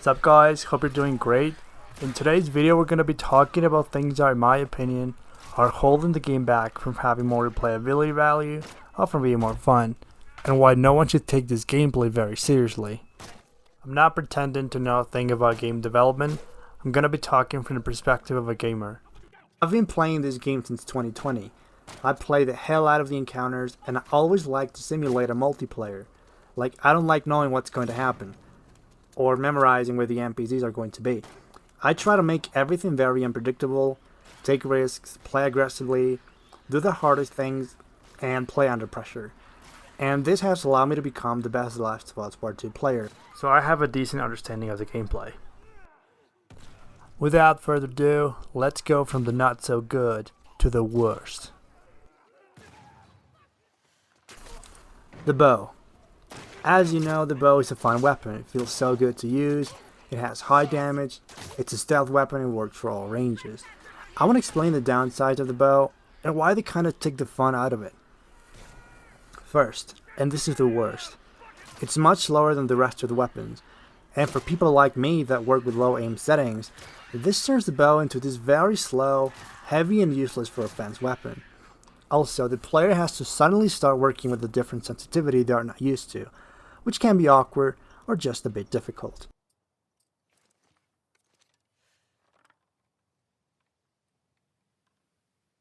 What's up guys, hope you're doing great. In today's video we're going to be talking about things that in my opinion are holding the game back from having more replayability value or from being more fun, and why no one should take this gameplay very seriously. I'm not pretending to know a thing about game development. I'm going to be talking from the perspective of a gamer. I've been playing this game since 2020. I play the hell out of the encounters and I always like to simulate a multiplayer. Like, I don't like knowing what's going to happen or memorizing where the NPCs are going to be. I try to make everything very unpredictable, take risks, play aggressively, do the hardest things, and play under pressure. And this has allowed me to become the best Last of Us Part 2 player, so I have a decent understanding of the gameplay. Without further ado, let's go from the not so good to the worst. The bow. As you know, the bow is a fun weapon. It feels so good to use, it has high damage, it's a stealth weapon and works for all ranges. I want to explain the downsides of the bow and why they kind of take the fun out of it. First, and this is the worst, it's much slower than the rest of the weapons, and for people like me that work with low aim settings, this turns the bow into this very slow, heavy and useless for offense weapon. Also, the player has to suddenly start working with a different sensitivity they are not used to, which can be awkward or just a bit difficult.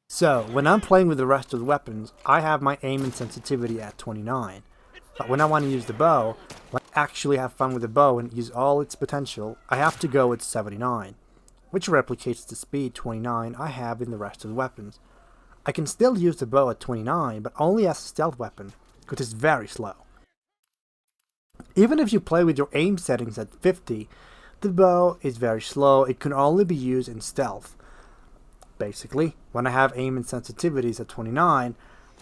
So, when I'm playing with the rest of the weapons, I have my aim and sensitivity at 29. But when I want to use the bow, when I actually have fun with the bow and use all its potential, I have to go with 79, which replicates the speed 29 I have in the rest of the weapons. I can still use the bow at 29, but only as a stealth weapon, because it's very slow. Even if you play with your aim settings at 50, the bow is very slow. It can only be used in stealth. Basically, when I have aim and sensitivities at 29,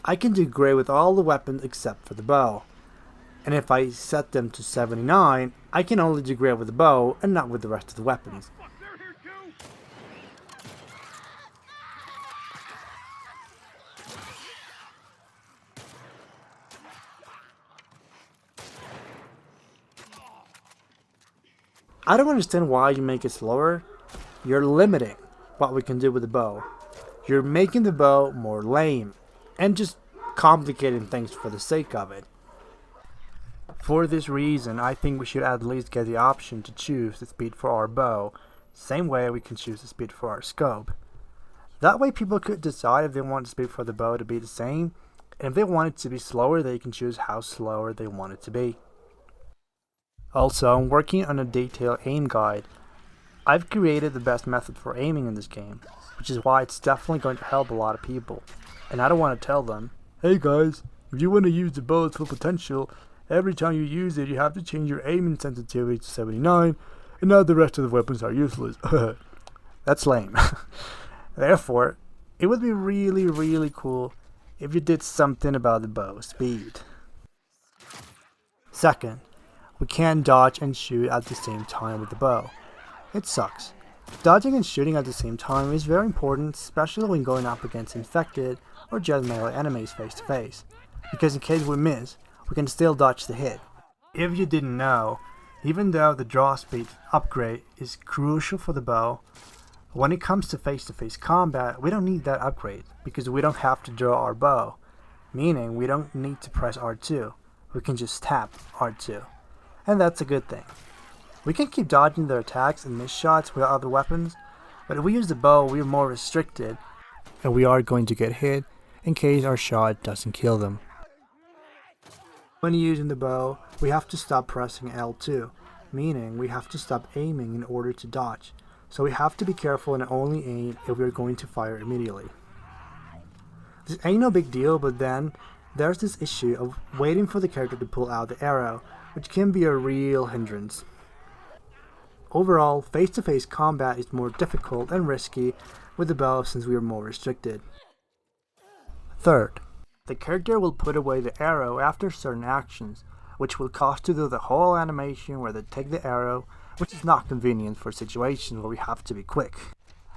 I can do great with all the weapons except for the bow. And if I set them to 79, I can only do great with the bow and not with the rest of the weapons. I don't understand why you make it slower. You're limiting what we can do with the bow. You're making the bow more lame and just complicating things for the sake of it. For this reason, I think we should at least get the option to choose the speed for our bow, same way we can choose the speed for our scope. That way people could decide if they want the speed for the bow to be the same, and if they want it to be slower, they can choose how slower they want it to be. Also, I'm working on a detailed aim guide. I've created the best method for aiming in this game, which is why it's definitely going to help a lot of people. And I don't want to tell them, hey guys, if you want to use the bow's full potential, every time you use it you have to change your aiming sensitivity to 79, and now the rest of the weapons are useless. That's lame. Therefore, it would be really cool if you did something about the bow's speed. Second, we can't dodge and shoot at the same time with the bow. It sucks. Dodging and shooting at the same time is very important, especially when going up against infected or just melee enemies face to face, because in case we miss, we can still dodge the hit. If you didn't know, even though the draw speed upgrade is crucial for the bow, when it comes to face-to-face combat, we don't need that upgrade, because we don't have to draw our bow, meaning we don't need to press R2, we can just tap R2. And that's a good thing. We can keep dodging their attacks and miss shots with other weapons, but if we use the bow, we are more restricted, and we are going to get hit in case our shot doesn't kill them. When using the bow, we have to stop pressing L2, meaning we have to stop aiming in order to dodge, so we have to be careful and only aim if we are going to fire immediately. This ain't no big deal, but then there's this issue of waiting for the character to pull out the arrow, which can be a real hindrance. Overall, face-to-face combat is more difficult and risky with the bow since we are more restricted. Third, the character will put away the arrow after certain actions, which will cause to do the whole animation where they take the arrow, which is not convenient for situations where we have to be quick.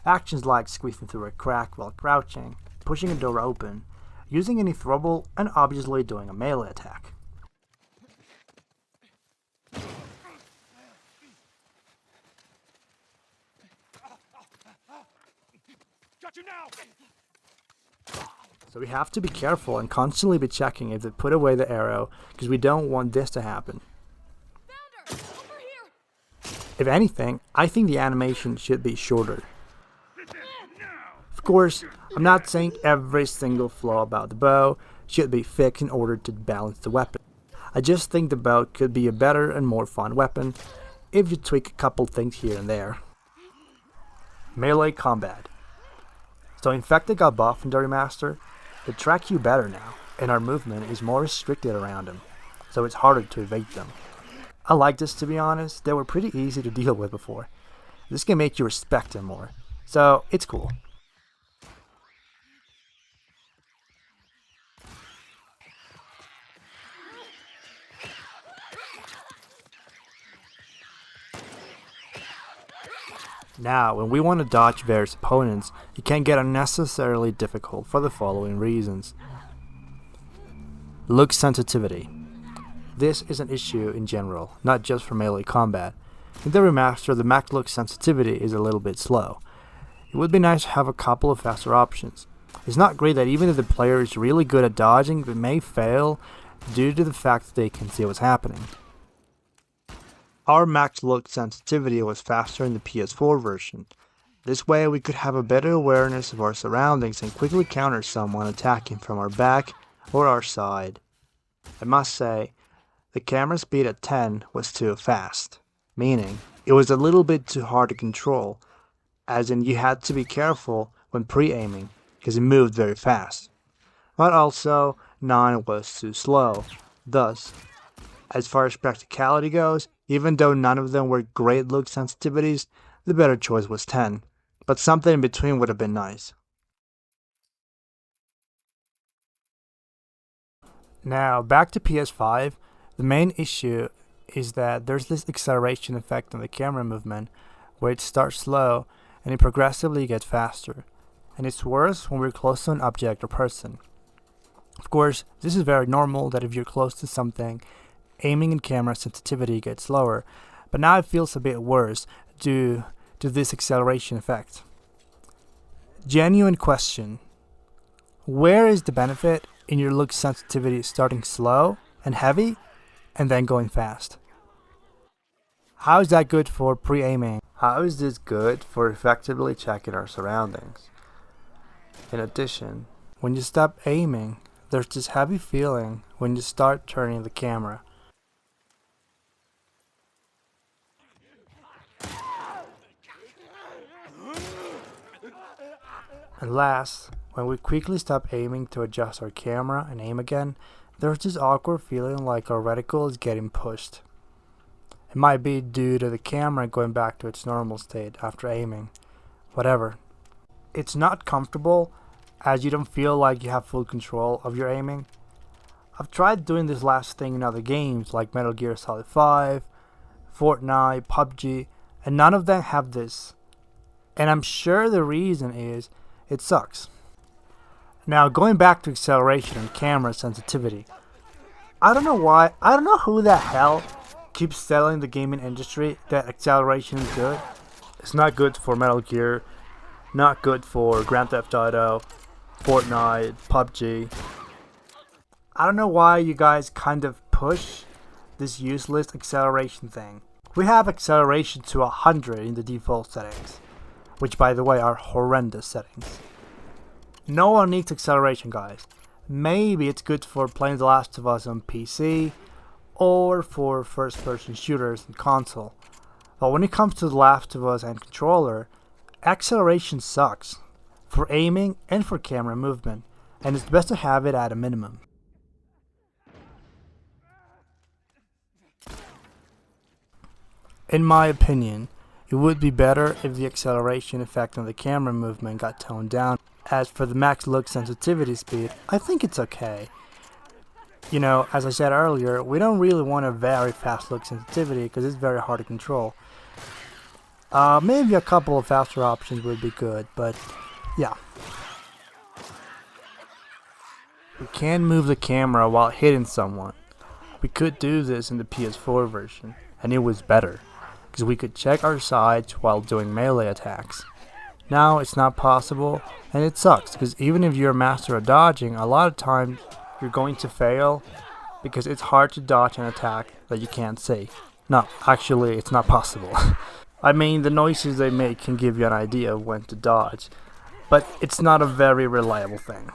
Actions like squeezing through a crack while crouching, pushing a door open, using any throwable, and obviously doing a melee attack. So we have to be careful and constantly be checking if they put away the arrow, because we don't want this to happen. If anything, I think the animation should be shorter. Of course, I'm not saying every single flaw about the bow should be fixed in order to balance the weapon. I just think the bow could be a better and more fun weapon if you tweak a couple things here and there. Melee combat. So Infected got buffed in the remaster. They track you better now, and our movement is more restricted around them, so it's harder to evade them. I like this, to be honest. They were pretty easy to deal with before. This can make you respect them more, so it's cool. Now, when we want to dodge various opponents, it can get unnecessarily difficult for the following reasons. Look sensitivity. This is an issue in general, not just for melee combat. In the remaster, the max look sensitivity is a little bit slow. It would be nice to have a couple of faster options. It's not great that even if the player is really good at dodging, they may fail due to the fact that they can see what's happening. Our max look sensitivity was faster in the PS4 version. This way we could have a better awareness of our surroundings and quickly counter someone attacking from our back or our side. I must say, the camera speed at 10 was too fast, meaning it was a little bit too hard to control, as in you had to be careful when pre-aiming because it moved very fast. But also, 9 was too slow. Thus, as far as practicality goes, even though none of them were great look sensitivities, the better choice was 10, but something in between would have been nice. Now, back to PS5, the main issue is that there's this acceleration effect on the camera movement, where it starts slow and it progressively gets faster, and it's worse when we're close to an object or person. Of course, this is very normal that if you're close to something, aiming and camera sensitivity gets slower, but now it feels a bit worse due to this acceleration effect. Genuine question: where is the benefit in your look sensitivity starting slow and heavy and then going fast? How is that good for pre-aiming? How is this good for effectively checking our surroundings? In addition, when you stop aiming, there's this heavy feeling when you start turning the camera. And last, when we quickly stop aiming to adjust our camera and aim again, there's this awkward feeling like our reticle is getting pushed. It might be due to the camera going back to its normal state after aiming. Whatever. It's not comfortable, as you don't feel like you have full control of your aiming. I've tried doing this last thing in other games like Metal Gear Solid 5, Fortnite, PUBG, and none of them have this. And I'm sure the reason is it sucks. Now, going back to acceleration and camera sensitivity, I don't know who the hell keeps telling the gaming industry that acceleration is good. It's not good for Metal Gear, not good for Grand Theft Auto, Fortnite, PUBG. I don't know why you guys kind of push this useless acceleration thing. We have acceleration to 100 in the default settings, which by the way are horrendous settings. No one needs acceleration, guys. Maybe it's good for playing The Last of Us on PC or for first-person shooters and console. But when it comes to The Last of Us and controller, acceleration sucks for aiming and for camera movement, and it's best to have it at a minimum. In my opinion, it would be better if the acceleration effect on the camera movement got toned down. As for the max look sensitivity speed, I think it's okay. You know, as I said earlier, we don't really want a very fast look sensitivity because it's very hard to control. Maybe a couple of faster options would be good, but yeah. We can move the camera while hitting someone. We could do this in the PS4 version, and it was better, because we could check our sides while doing melee attacks. Now it's not possible, and it sucks because even if you're a master of dodging, a lot of times you're going to fail because it's hard to dodge an attack that you can't see. No, actually, it's not possible. I mean, the noises they make can give you an idea of when to dodge, but it's not a very reliable thing.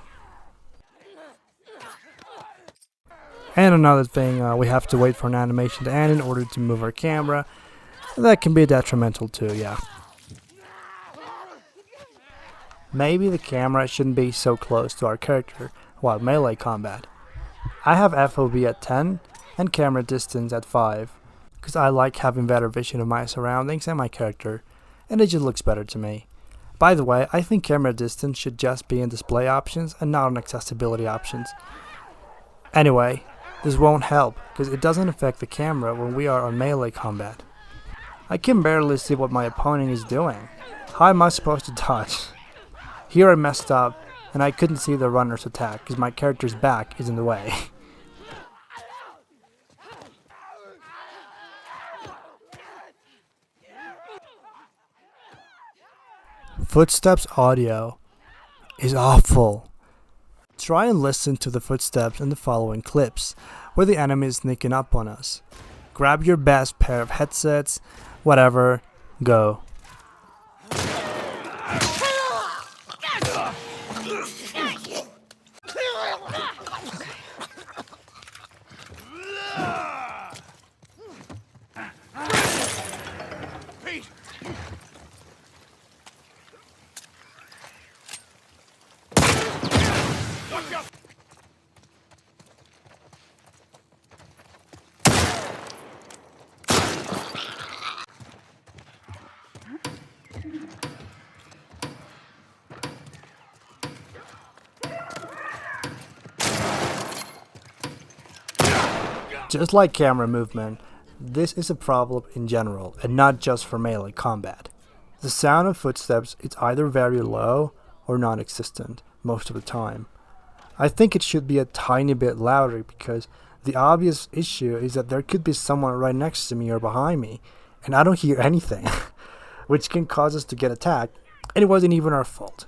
And another thing, we have to wait for an animation to end in order to move our camera. That can be detrimental too, yeah. Maybe the camera shouldn't be so close to our character while melee combat. I have FOV at 10 and camera distance at 5, because I like having better vision of my surroundings and my character, and it just looks better to me. By the way, I think camera distance should just be in display options and not on accessibility options. Anyway, this won't help, because it doesn't affect the camera when we are on melee combat. I can barely see what my opponent is doing. How am I supposed to dodge? Here I messed up, and I couldn't see the runner's attack because my character's back is in the way. Footsteps audio is awful. Try and listen to the footsteps in the following clips, where the enemy is sneaking up on us. Grab your best pair of headsets, whatever, go. Just like camera movement, this is a problem in general, and not just for melee combat. The sound of footsteps is either very low or non-existent most of the time. I think it should be a tiny bit louder because the obvious issue is that there could be someone right next to me or behind me, and I don't hear anything, which can cause us to get attacked, and it wasn't even our fault.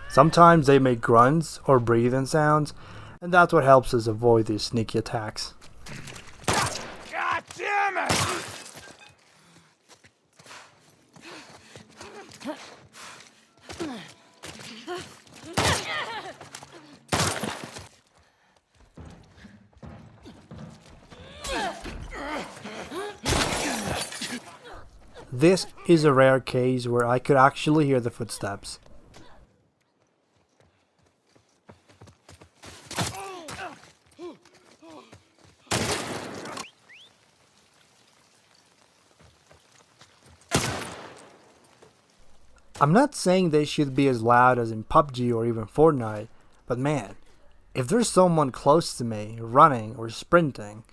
Sometimes they make grunts or breathing sounds, and that's what helps us avoid these sneaky attacks. God damn it! This is a rare case where I could actually hear the footsteps. I'm not saying they should be as loud as in PUBG or even Fortnite, but man, if there's someone close to me, running or sprinting,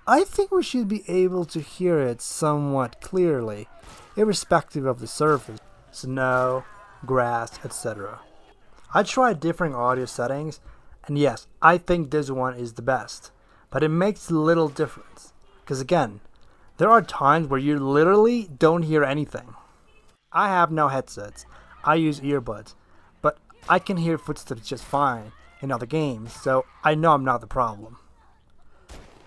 I think we should be able to hear it somewhat clearly, irrespective of the surface, snow, grass, etc. I tried different audio settings, and yes, I think this one is the best, but it makes little difference, because again, there are times where you literally don't hear anything. I have no headsets, I use earbuds, but I can hear footsteps just fine in other games, so I know I'm not the problem.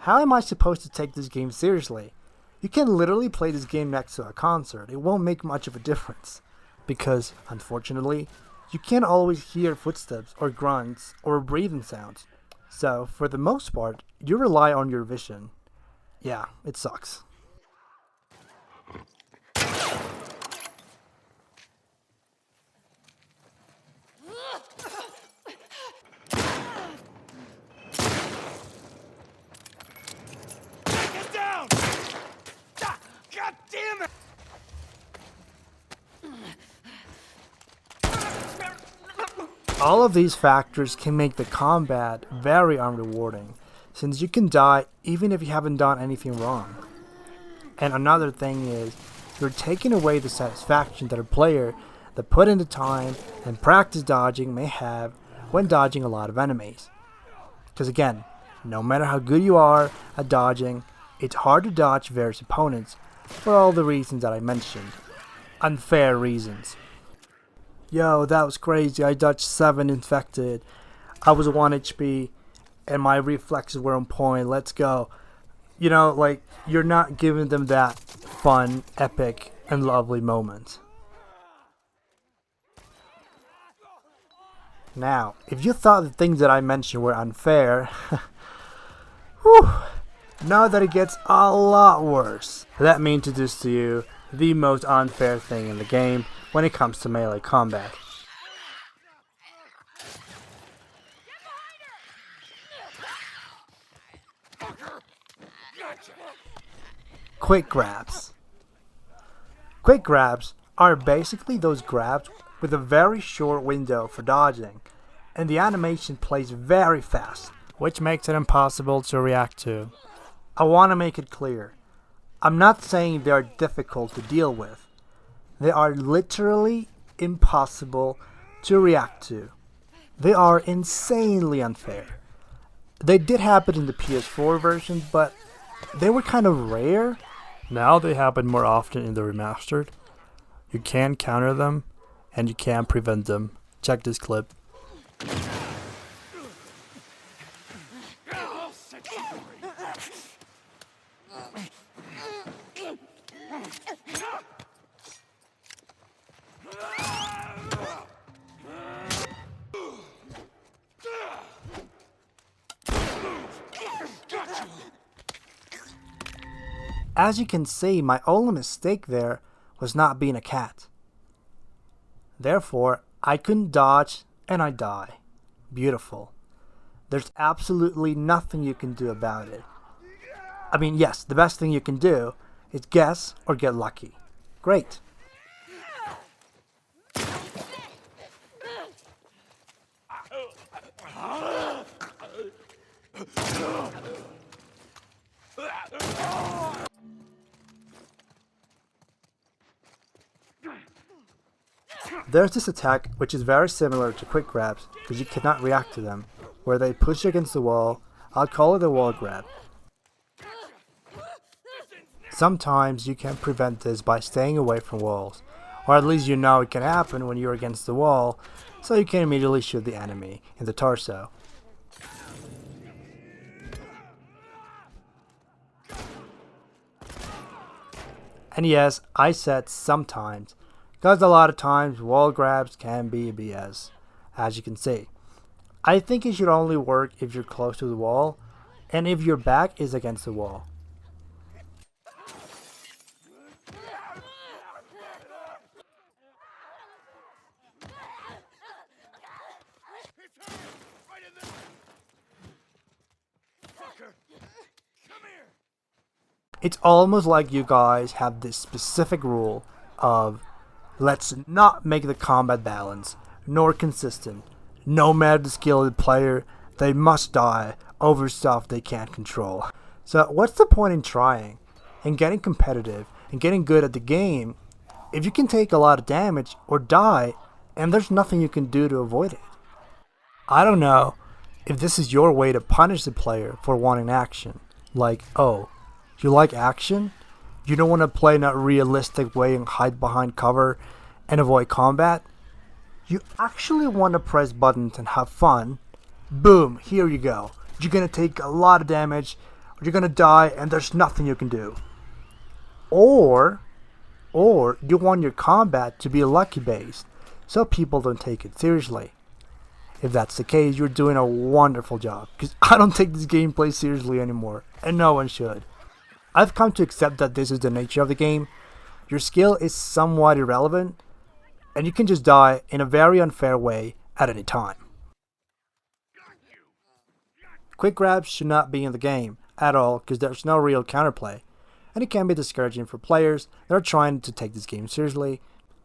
How am I supposed to take this game seriously? You can literally play this game next to a concert, it won't make much of a difference. Because, unfortunately, you can't always hear footsteps or grunts or breathing sounds. So, for the most part, you rely on your vision. Yeah, it sucks. God damn it! All of these factors can make the combat very unrewarding, since you can die even if you haven't done anything wrong. And another thing is, you're taking away the satisfaction that a player that put in the time and practice dodging may have when dodging a lot of enemies. Because again, no matter how good you are at dodging, It's hard to dodge various opponents for all the reasons that I mentioned. Unfair reasons. Yo, that was crazy. I dodged 7 infected. I was 1 HP and my reflexes were on point. Let's go. You know, like, you're not giving them that fun, epic, and lovely moment. Now, if you thought the things that I mentioned were unfair, whew, now that it gets a lot worse. Let me introduce to you the most unfair thing in the game when it comes to melee combat. Quick grabs. Quick grabs are basically those grabs with a very short window for dodging, and the animation plays very fast, which makes it impossible to react to. I want to make it clear, I'm not saying they are difficult to deal with. They are literally impossible to react to. They are insanely unfair. They did happen in the PS4 version, but they were kind of rare. Now they happen more often in the remastered. You can counter them, and you can prevent them. Check this clip. As you can see, my only mistake there was not being a cat. Therefore, I couldn't dodge and I die. Beautiful. There's absolutely nothing you can do about it. I mean, yes, the best thing you can do is guess or get lucky. Great. There's this attack which is very similar to quick grabs because you cannot react to them, where they push you against the wall. I'll call it a wall grab. Sometimes you can prevent this by staying away from walls, or at least you know it can happen when you're against the wall, so you can immediately shoot the enemy in the torso. And yes, I said sometimes, because a lot of times wall grabs can be BS, as you can see. I think it should only work if you're close to the wall, and if your back is against the wall. It's almost like you guys have this specific rule of let's not make the combat balance nor consistent. No matter the skill of the player, they must die over stuff they can't control. So what's the point in trying and getting competitive and getting good at the game if you can take a lot of damage or die and there's nothing you can do to avoid it? I don't know if this is your way to punish the player for wanting action. Like, oh, you like action? You don't want to play in a realistic way and hide behind cover and avoid combat? You actually want to press buttons and have fun? Boom, here you go. You're going to take a lot of damage, or you're going to die and there's nothing you can do. Or you want your combat to be lucky based, so people don't take it seriously. If that's the case, you're doing a wonderful job, because I don't take this gameplay seriously anymore, and no one should. I've come to accept that this is the nature of the game. Your skill is somewhat irrelevant, and you can just die in a very unfair way at any time. Quick grabs should not be in the game at all because there's no real counterplay, and it can be discouraging for players that are trying to take this game seriously.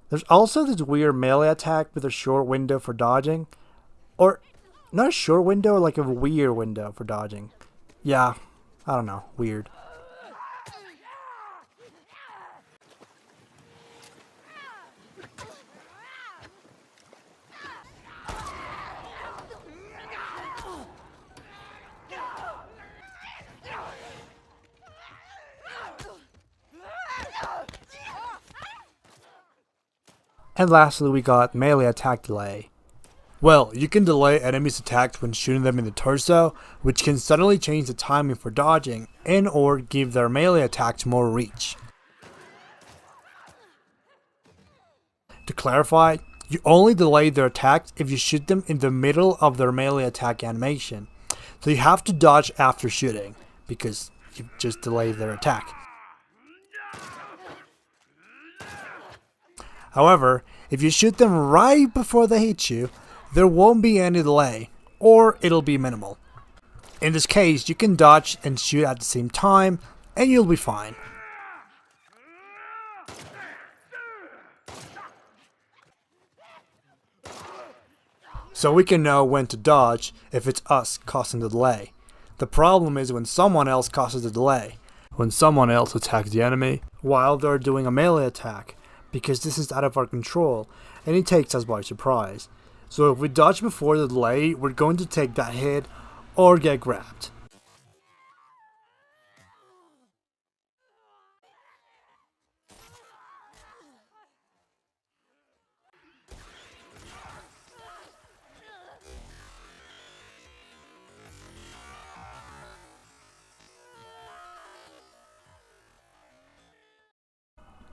There's also this weird melee attack with a short window for dodging, or not a short window, like a weird window for dodging. Yeah, I don't know, weird. And lastly, we got melee attack delay. Well, you can delay enemies' attacks when shooting them in the torso, which can suddenly change the timing for dodging and or give their melee attacks more reach. To clarify, you only delay their attacks if you shoot them in the middle of their melee attack animation. So you have to dodge after shooting, because you just delayed their attack. However, if you shoot them right before they hit you, there won't be any delay, or it'll be minimal. In this case, you can dodge and shoot at the same time, and you'll be fine. So we can know when to dodge if it's us causing the delay. The problem is when someone else causes the delay. When someone else attacks the enemy while they're doing a melee attack, because this is out of our control and it takes us by surprise. So if we dodge before the delay, we're going to take that hit or get grabbed.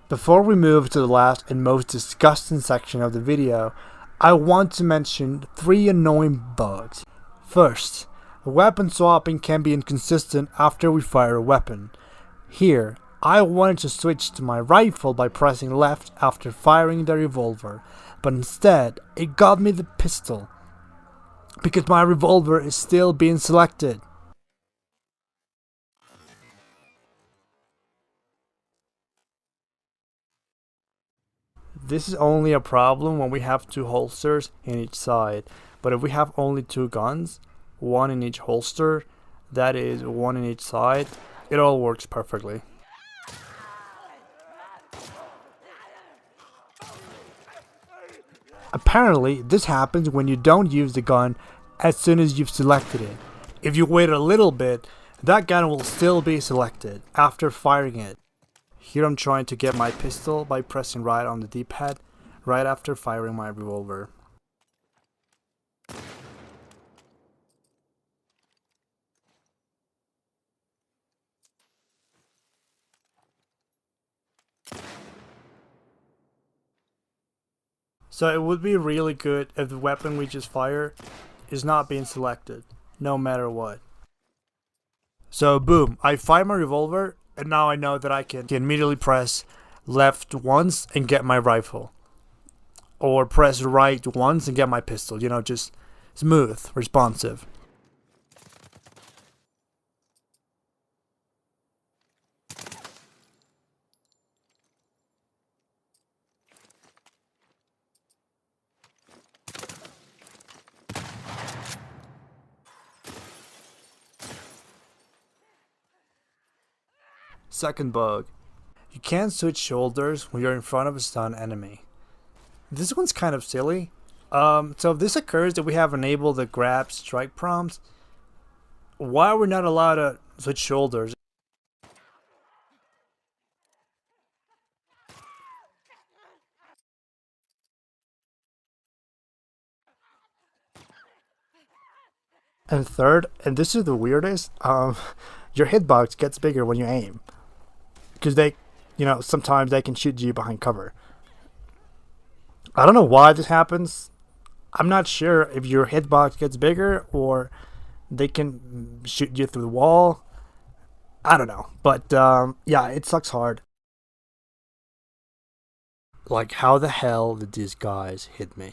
Before we move to the last and most disgusting section of the video, I want to mention 3 annoying bugs. First, weapon swapping can be inconsistent after we fire a weapon. Here, I wanted to switch to my rifle by pressing left after firing the revolver, but instead it got me the pistol, because my revolver is still being selected. This is only a problem when we have 2 holsters in each side, but if we have only 2 guns, 1 in each holster, that is 1 in each side, it all works perfectly. Apparently, this happens when you don't use the gun as soon as you've selected it. If you wait a little bit, that gun will still be selected after firing it. Here I'm trying to get my pistol by pressing right on the D-pad right after firing my revolver. So it would be really good if the weapon we just fired is not being selected, no matter what. So boom, I fired my revolver, and now I know that I can immediately press left once and get my rifle. Or press right once and get my pistol, you know, just smooth, responsive. Second bug. You can't switch shoulders when you're in front of a stunned enemy. This one's kind of silly. So if this occurs that we have enabled the grab strike prompts, why are we not allowed to switch shoulders? And third, and this is the weirdest, your hitbox gets bigger when you aim. Because they, sometimes they can shoot you behind cover. I don't know why this happens. I'm not sure if your hitbox gets bigger or they can shoot you through the wall. I don't know. But yeah, it sucks hard. Like, how the hell did these guys hit me?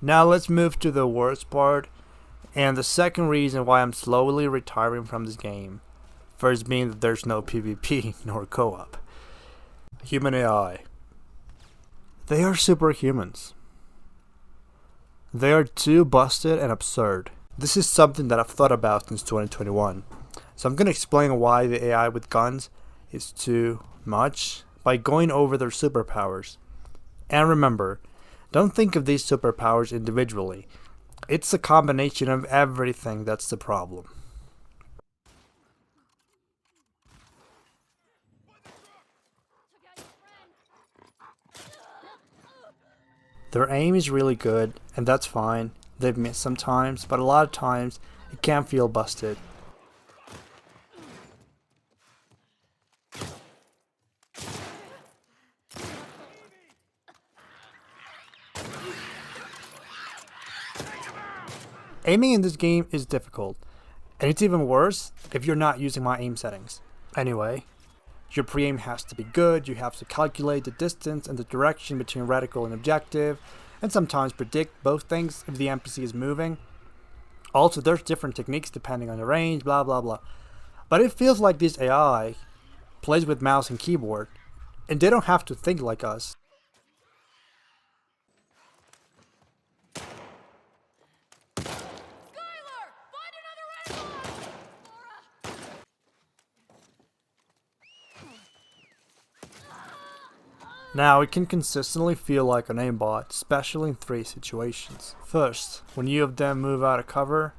Now let's move to the worst part, and the second reason why I'm slowly retiring from this game. First being that there's no PvP nor co-op. Human AI. They are superhumans. They are too busted and absurd. This is something that I've thought about since 2021. So I'm going to explain why the AI with guns is too much by going over their superpowers. And remember, don't think of these superpowers individually. It's a combination of everything that's the problem. Their aim is really good, and that's fine. They've missed sometimes, but a lot of times it can feel busted. Aiming in this game is difficult, and it's even worse if you're not using my aim settings. Anyway, your pre-aim has to be good, you have to calculate the distance and the direction between reticle and objective, and sometimes predict both things if the NPC is moving. Also, there's different techniques depending on the range, blah blah blah. But it feels like this AI plays with mouse and keyboard, and they don't have to think like us. Now, it can consistently feel like an aimbot, especially in three situations. First, when you of them move out of cover.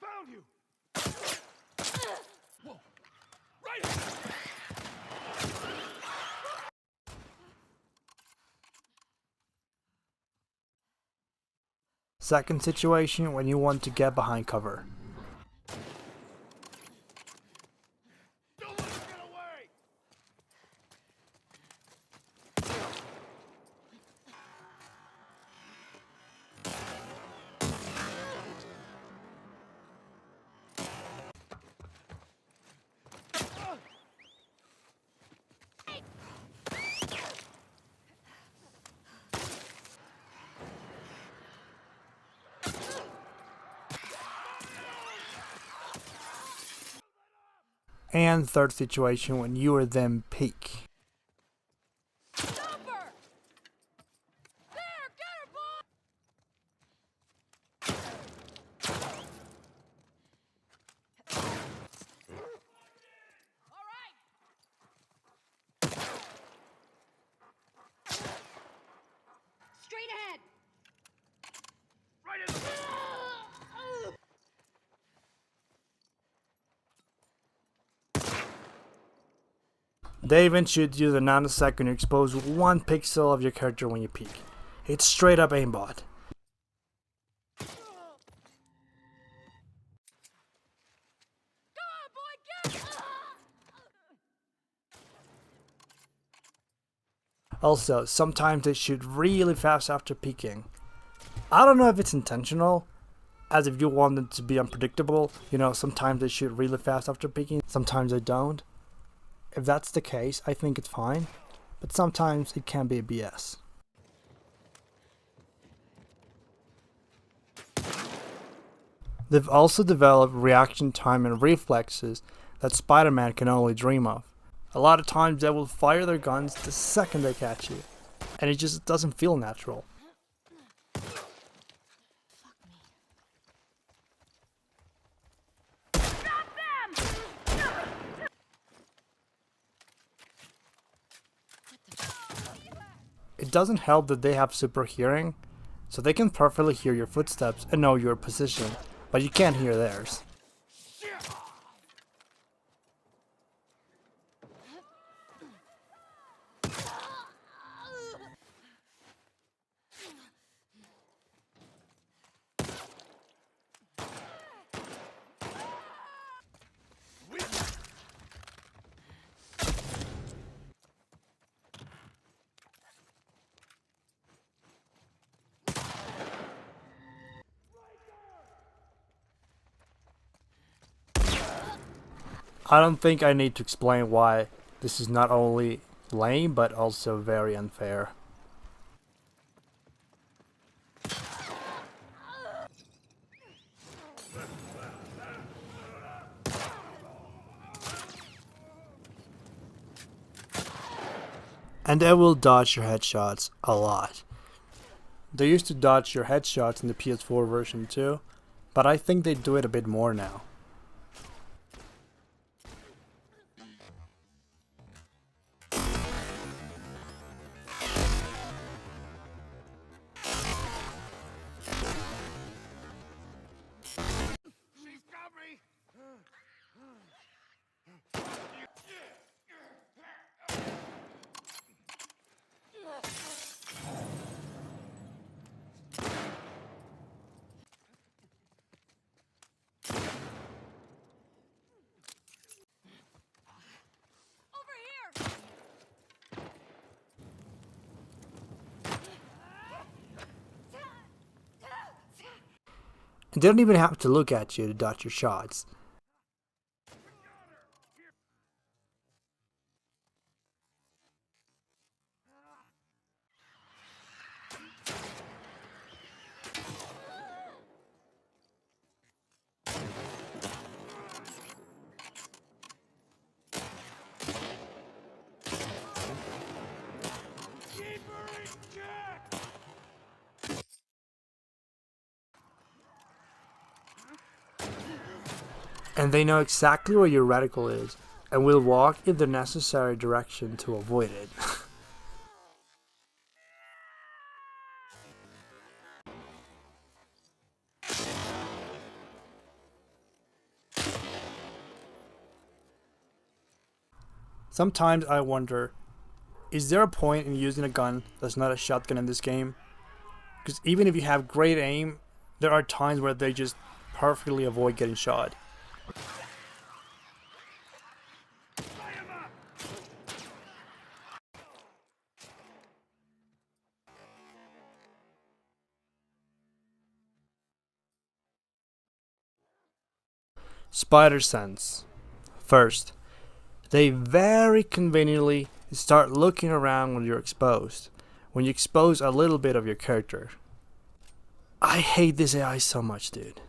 Found you! Whoa! Right! Second situation, when you want to get behind cover. Don't let him get away! And third situation, when you or them peek. Stop her! There! Get her, boy! All right! Straight ahead! Right in the... They even shoot you the nanosecond you expose 1 pixel of your character when you peek. It's straight up aimbot. Also, sometimes they shoot really fast after peeking. I don't know if it's intentional, as if you want them to be unpredictable. You know, sometimes they shoot really fast after peeking, sometimes they don't. If that's the case, I think it's fine, but sometimes it can be a BS. They've also developed reaction time and reflexes that Spider-Man can only dream of. A lot of times they will fire their guns the second they catch you, and it just doesn't feel natural. It doesn't help that they have super hearing, so they can perfectly hear your footsteps and know your position, but you can't hear theirs. I don't think I need to explain why this is not only lame but also very unfair. And they will dodge your headshots a lot. They used to dodge your headshots in the PS4 version too, but I think they do it a bit more now. She's got me! Over here! And they don't even have to look at you to dodge your shots. Keep her in check! And they know exactly where your reticle is and will walk in the necessary direction to avoid it. Sometimes I wonder, is there a point in using a gun that's not a shotgun in this game? Because even if you have great aim, there are times where they just perfectly avoid getting shot. Spider sense. First, they very conveniently start looking around when you're exposed, when you expose a little bit of your character. I hate this AI so much, dude.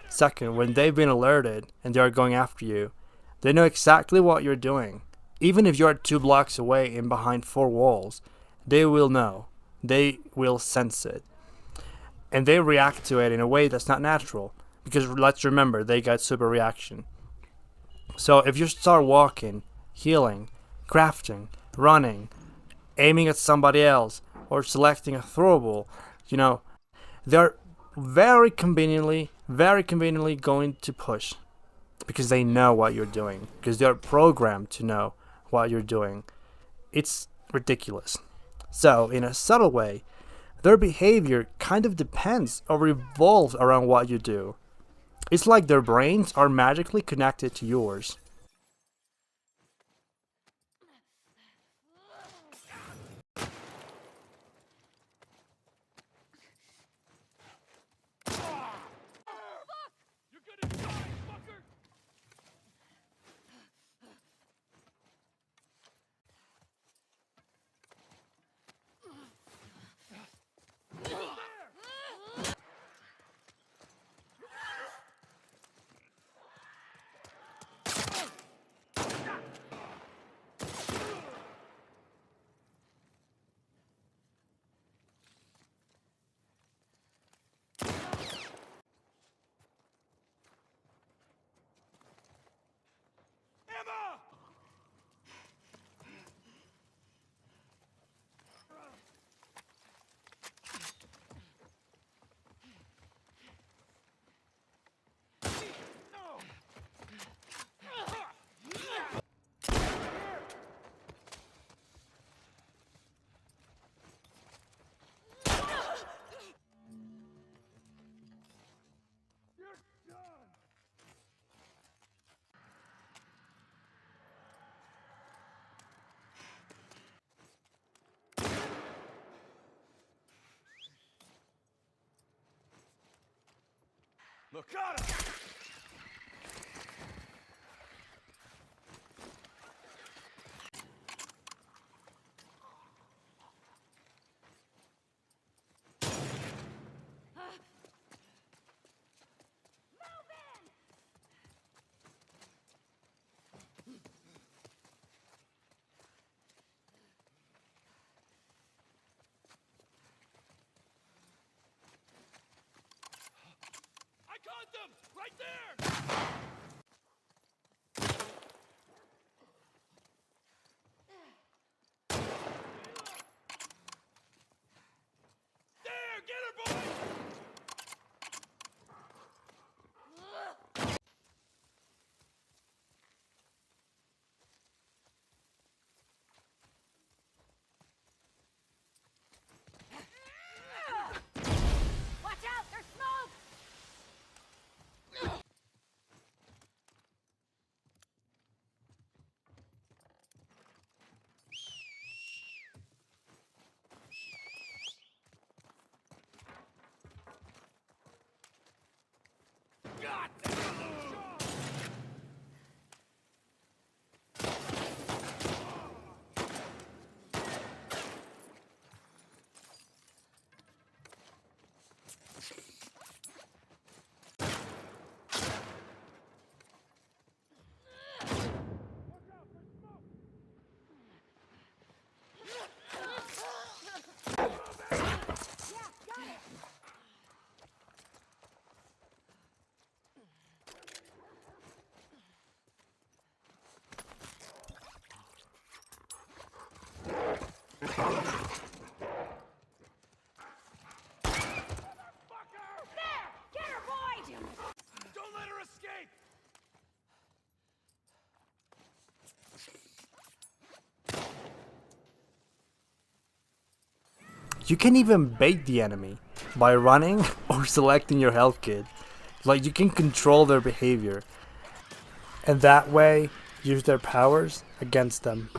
Second, when they've been alerted and they are going after you, they know exactly what you're doing. Even if you're 2 blocks away and behind 4 walls, they will know. They will sense it. And they react to it in a way that's not natural. Because let's remember, they got super reaction. So if you start walking, healing, crafting, running, aiming at somebody else, or selecting a throwable, they're very conveniently going to push. Because they know what you're doing. Because they're programmed to know what you're doing. It's ridiculous. So, in a subtle way, their behavior kind of depends or revolves around what you do. It's like their brains are magically connected to yours. You're gonna die, fucker! Look, got him! I caught them! Right there! There! Get her, boys! Watch out! There's smoke! God damn! There! Get her, boy! Don't let her escape! You can even bait the enemy by running or selecting your health kit. Like, you can control their behavior, and that way use their powers against them.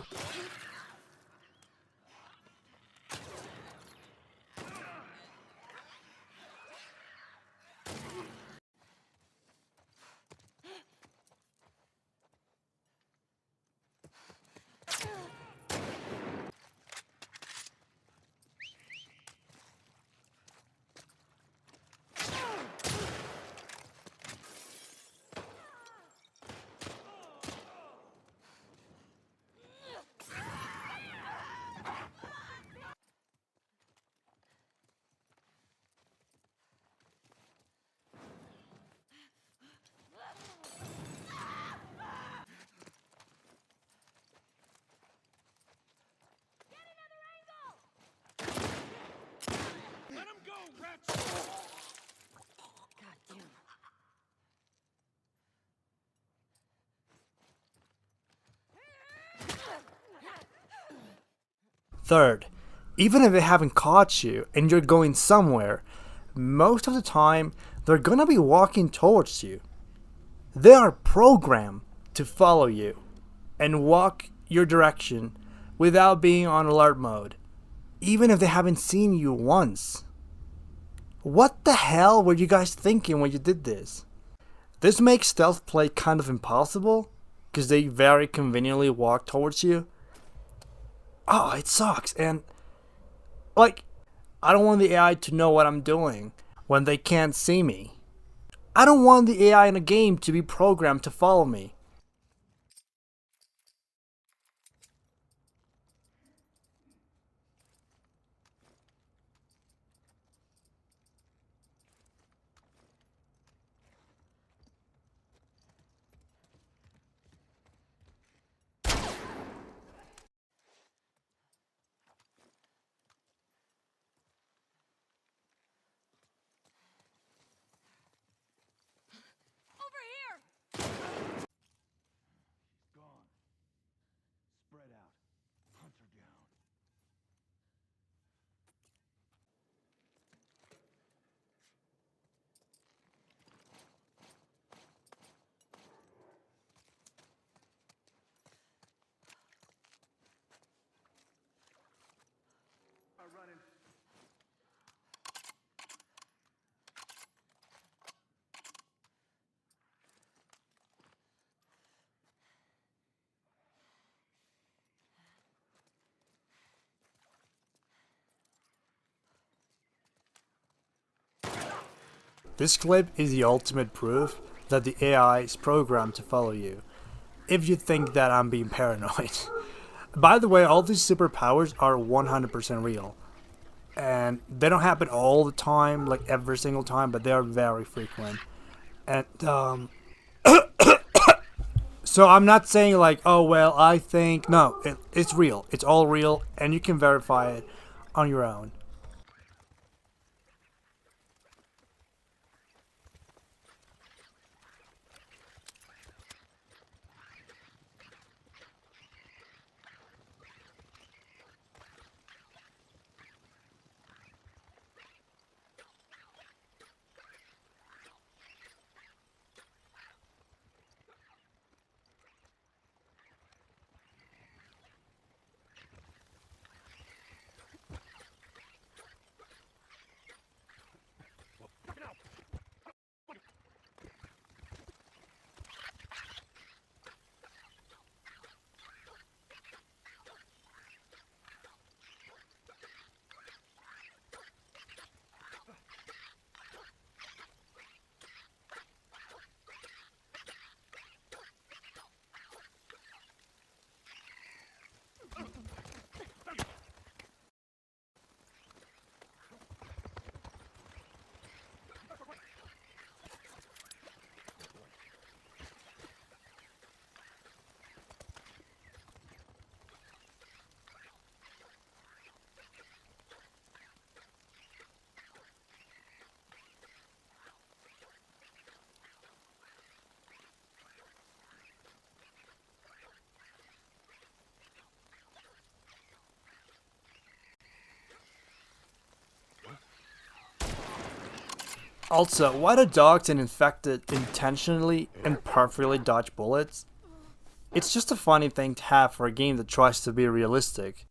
Let him go, Ratchet! God damn. Third, even if they haven't caught you and you're going somewhere, most of the time they're gonna be walking towards you. They are programmed to follow you and walk your direction without being on alert mode, even if they haven't seen you once. What the hell were you guys thinking when you did this? This makes stealth play kind of impossible, because they very conveniently walk towards you. Oh, it sucks, and like, I don't want the AI to know what I'm doing when they can't see me. I don't want the AI in a game to be programmed to follow me. Over here! This clip is the ultimate proof that the AI is programmed to follow you, if you think that I'm being paranoid. By the way, all these superpowers are 100% real. And they don't happen all the time, like every single time, but they are very frequent. And, so I'm not saying like, oh, well, I think, no, it's real. It's all real, and you can verify it on your own. Also, why do dogs and infected intentionally and perfectly dodge bullets? It's just a funny thing to have for a game that tries to be realistic.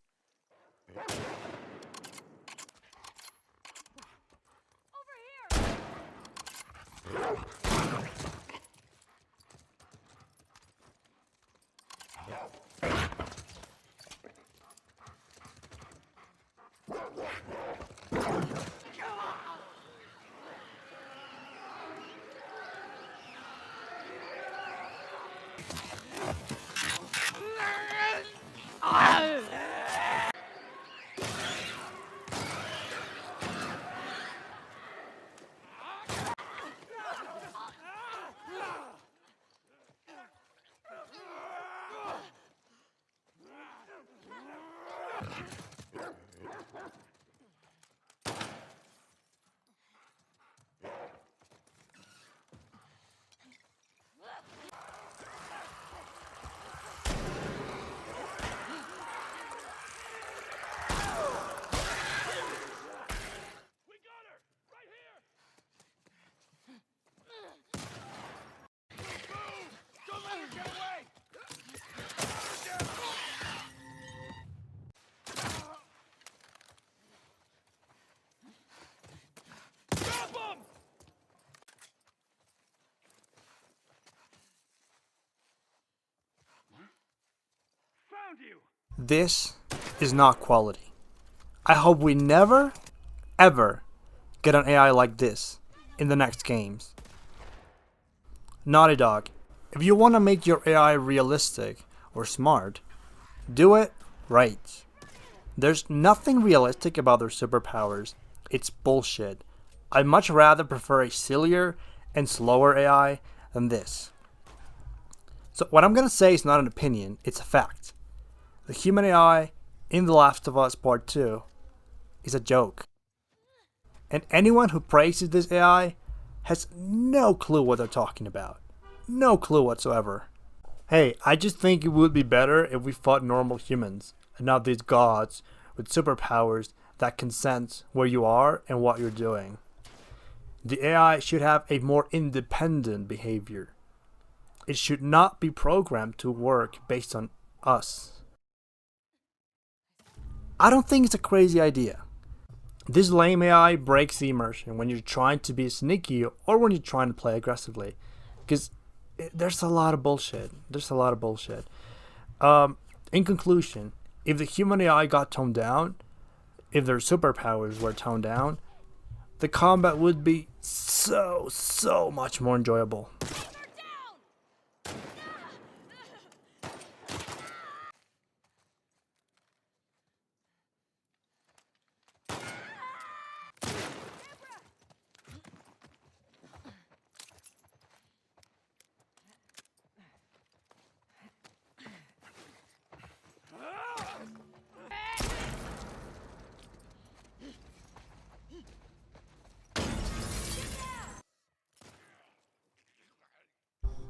We got her! Right here! Move! Don't let her get away! Stop him! Found you! This is not quality. I hope we never, ever get an AI like this in the next games. Naughty Dog, if you want to make your AI realistic or smart, do it right. There's nothing realistic about their superpowers. It's bullshit. I'd much rather prefer a sillier and slower AI than this. So what I'm gonna say is not an opinion, it's a fact. The human AI in The Last of Us Part 2 is a joke. And anyone who praises this AI has no clue what they're talking about. No clue whatsoever. Hey, I just think it would be better if we fought normal humans and not these gods with superpowers that can sense where you are and what you're doing. The AI should have a more independent behavior. It should not be programmed to work based on us. I don't think it's a crazy idea. This lame AI breaks the immersion when you're trying to be sneaky or when you're trying to play aggressively. Because there's a lot of bullshit. In conclusion, if the human AI got toned down, if their superpowers were toned down, the combat would be so much more enjoyable.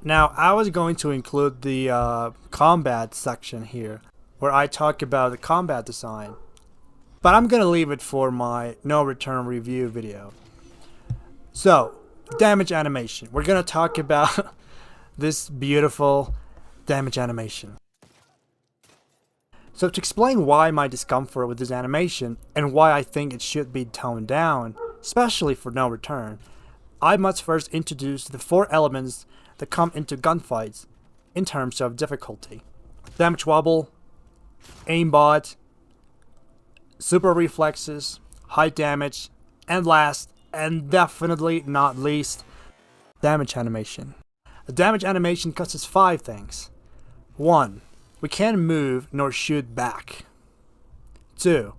Now, I was going to include the combat section here, where I talk about the combat design, but I'm gonna leave it for my no return review video. So, damage animation. We're gonna talk about this beautiful damage animation. So to explain why my discomfort with this animation and why I think it should be toned down, especially for no return, I must first introduce the 4 elements that come into gunfights in terms of difficulty. Damage wobble, aimbot, super reflexes, high damage, and last, and definitely not least, damage animation. A damage animation consists of 5 things. 1. We can't move nor shoot back. 2.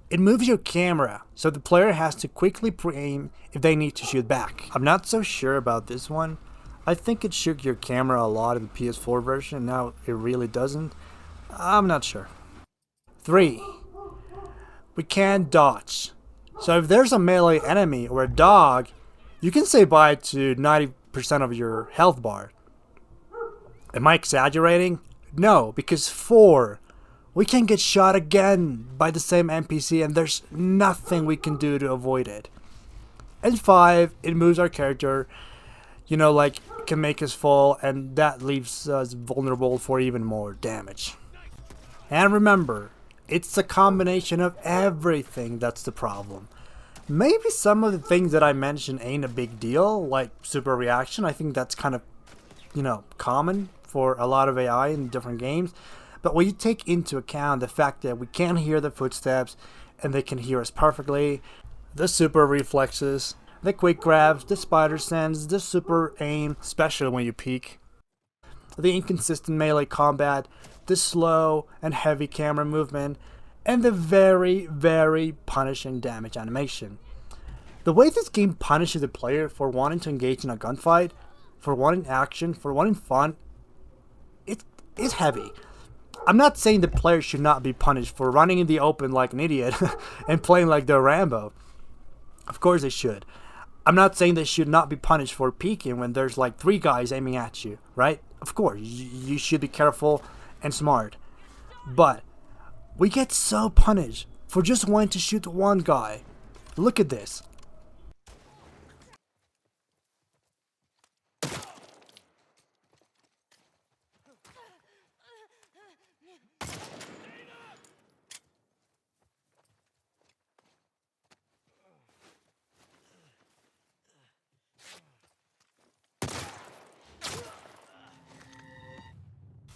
It moves your camera, so the player has to quickly pre-aim if they need to shoot back. I'm not so sure about this one. I think it shook your camera a lot in the PS4 version, now it really doesn't. I'm not sure. 3. We can't dodge. So if there's a melee enemy or a dog, you can say bye to 90% of your health bar. Am I exaggerating? No, because 4. We can get shot again by the same NPC and there's nothing we can do to avoid it. And 5, it moves our character, you know, like can make us fall, and that leaves us vulnerable for even more damage. And remember, it's a combination of everything that's the problem. Maybe some of the things that I mentioned ain't a big deal, like super reaction. I think that's kind of, you know, common for a lot of AI in different games. But when you take into account the fact that we can't hear the footsteps and they can hear us perfectly, the super reflexes, the quick grabs, the spider sense, the super aim, especially when you peek, the inconsistent melee combat, the slow and heavy camera movement, and the very punishing damage animation. The way this game punishes the player for wanting to engage in a gunfight, for wanting action, for wanting fun, it's heavy. I'm not saying the player should not be punished for running in the open like an idiot and playing like they're Rambo. Of course they should. I'm not saying they should not be punished for peeking when there's like 3 guys aiming at you, right? Of course, you should be careful and smart. But we get so punished for just wanting to shoot one guy. Look at this.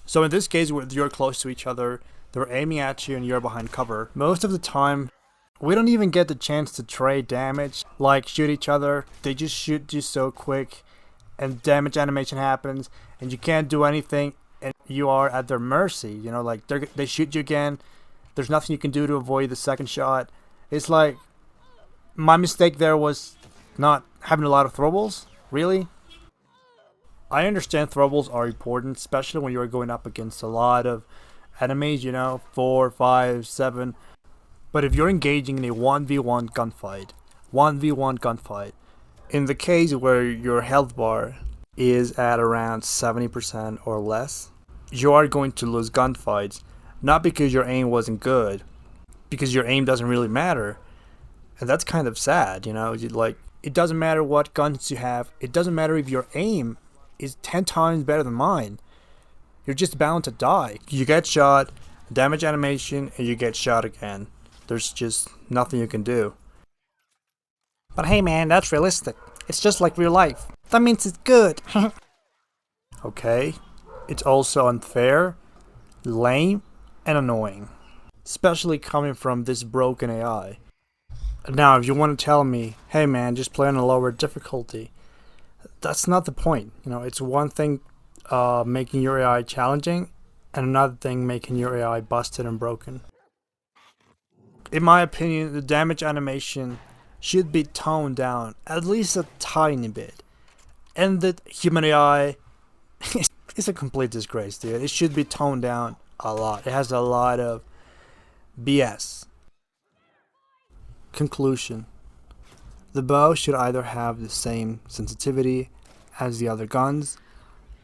So in this case, where you're close to each other, they're aiming at you and you're behind cover. Most of the time, we don't even get the chance to trade damage, like shoot each other. They just shoot you so quick and damage animation happens and you can't do anything and you are at their mercy. You know, like they shoot you again. There's nothing you can do to avoid the second shot. It's like, my mistake there was not having a lot of throwables, really. I understand throwables are important, especially when you're going up against a lot of enemies, you know, 4, 5, 7. But if you're engaging in a 1v1 gunfight, in the case where your health bar is at around 70% or less, you are going to lose gunfights, not because your aim wasn't good, because your aim doesn't really matter. And that's kind of sad, you know, like, it doesn't matter what guns you have, it doesn't matter if your aim is 10 times better than mine. You're just bound to die. You get shot, damage animation, and you get shot again. There's just nothing you can do. But hey man, that's realistic. It's just like real life. That means it's good. Okay, it's also unfair, lame, and annoying. Especially coming from this broken AI. Now, if you want to tell me, hey man, just play on a lower difficulty, that's not the point. You know, it's one thing making your AI challenging, and another thing making your AI busted and broken. In my opinion, the damage animation should be toned down at least a tiny bit. And the human AI is a complete disgrace, dude. It should be toned down a lot. It has a lot of BS. Conclusion. The bow should either have the same sensitivity as the other guns,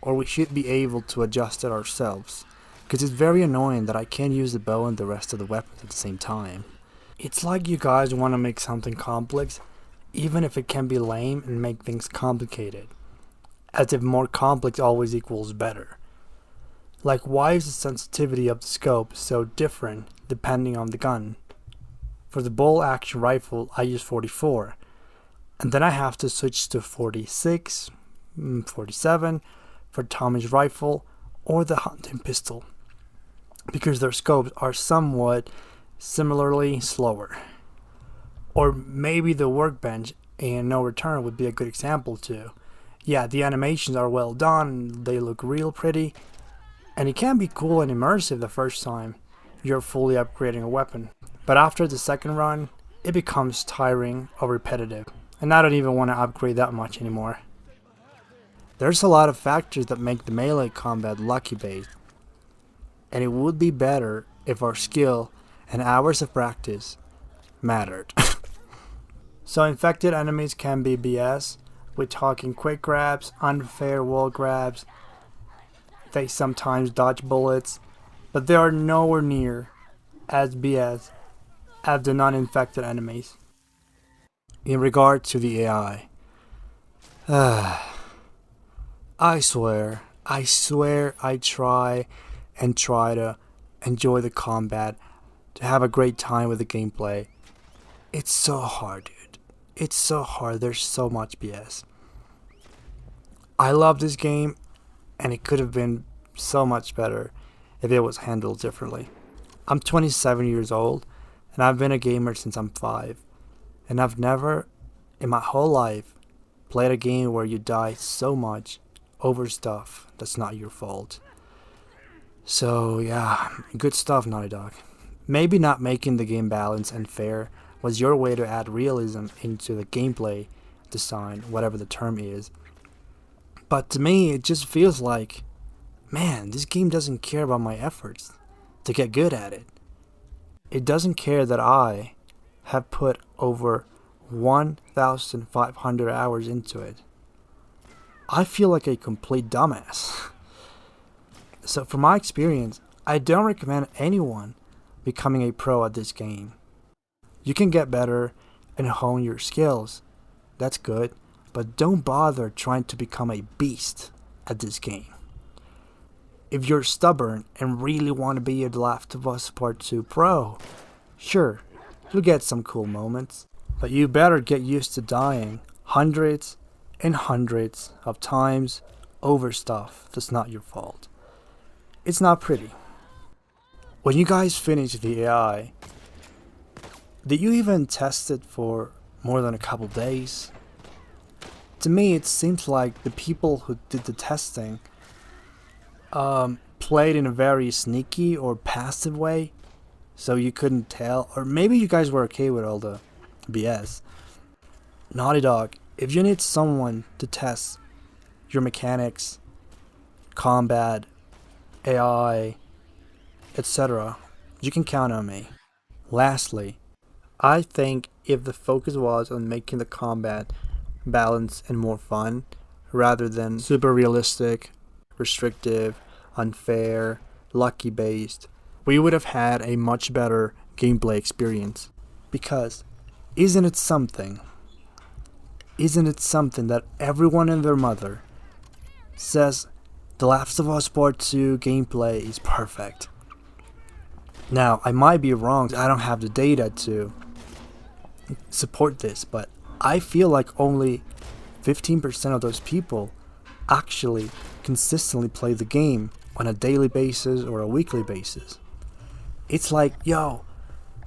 or we should be able to adjust it ourselves. Because it's very annoying that I can't use the bow and the rest of the weapons at the same time. It's like you guys want to make something complex, even if it can be lame and make things complicated. As if more complex always equals better. Like, why is the sensitivity of the scope so different depending on the gun? For the bolt action rifle, I use 44. And then I have to switch to 46, 47 for Tommy's rifle or the hunting pistol, because their scopes are somewhat similarly slower. Or maybe the workbench and no return would be a good example too. Yeah, the animations are well done, they look real pretty, and it can be cool and immersive the first time you're fully upgrading a weapon. But after the second run, it becomes tiring or repetitive, and I don't even want to upgrade that much anymore. There's a lot of factors that make the melee combat lucky based, and it would be better if our skill and hours of practice mattered. So infected enemies can be BS. We're talking quick grabs, unfair wall grabs. They sometimes dodge bullets, but they are nowhere near as BS as the non-infected enemies. In regard to the AI, I swear I try to enjoy the combat, to have a great time with the gameplay. It's so hard, dude. It's so hard. There's so much BS. I love this game, and it could have been so much better if it was handled differently. I'm 27 years old, and I've been a gamer since I'm 5. And I've never, in my whole life, played a game where you die so much over stuff that's not your fault. So yeah, good stuff, Naughty Dog. Maybe not making the game balanced and fair was your way to add realism into the gameplay design, whatever the term is. But to me, it just feels like, man, this game doesn't care about my efforts to get good at it. It doesn't care that I have put over 1,500 hours into it. I feel like a complete dumbass. So from my experience, I don't recommend anyone becoming a pro at this game. You can get better and hone your skills. That's good, but don't bother trying to become a beast at this game. If you're stubborn and really want to be a The Last of Us Part 2 pro, sure, you'll get some cool moments, but you better get used to dying hundreds and hundreds of times over stuff that's not your fault. It's not pretty. When you guys finish the AI, did you even test it for more than a couple days? To me, it seems like the people who did the testing played in a very sneaky or passive way, so you couldn't tell, or maybe you guys were okay with all the BS. Naughty Dog, if you need someone to test your mechanics, combat, AI, etc., you can count on me. Lastly, I think if the focus was on making the combat balanced and more fun, rather than super realistic, restrictive, unfair, lucky based, we would have had a much better gameplay experience. Because isn't it something that everyone and their mother says The Last of Us Part 2 gameplay is perfect? Now, I might be wrong, I don't have the data to support this, but I feel like only 15% of those people actually consistently play the game on a daily basis or a weekly basis. It's like, yo,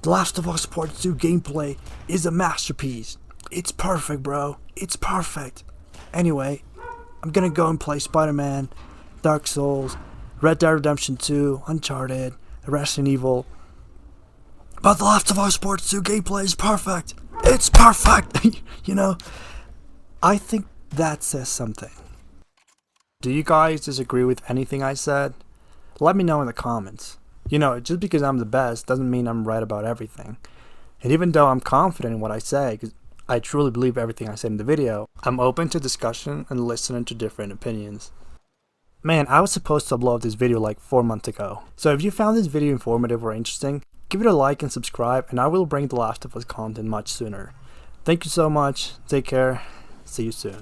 The Last of Us Part 2 gameplay is a masterpiece. It's perfect, bro. It's perfect. Anyway, I'm gonna go and play Spider-Man, Dark Souls, Red Dead Redemption 2, Uncharted, Resident Evil. But The Last of Us Part 2 gameplay is perfect. It's perfect. You know, I think that says something. Do you guys disagree with anything I said? Let me know in the comments. You know, just because I'm the best doesn't mean I'm right about everything. And even though I'm confident in what I say, because I truly believe everything I said in the video, I'm open to discussion and listening to different opinions. Man, I was supposed to upload this video like 4 months ago. So if you found this video informative or interesting, give it a like and subscribe, and I will bring The Last of Us content much sooner. Thank you so much, take care, see you soon.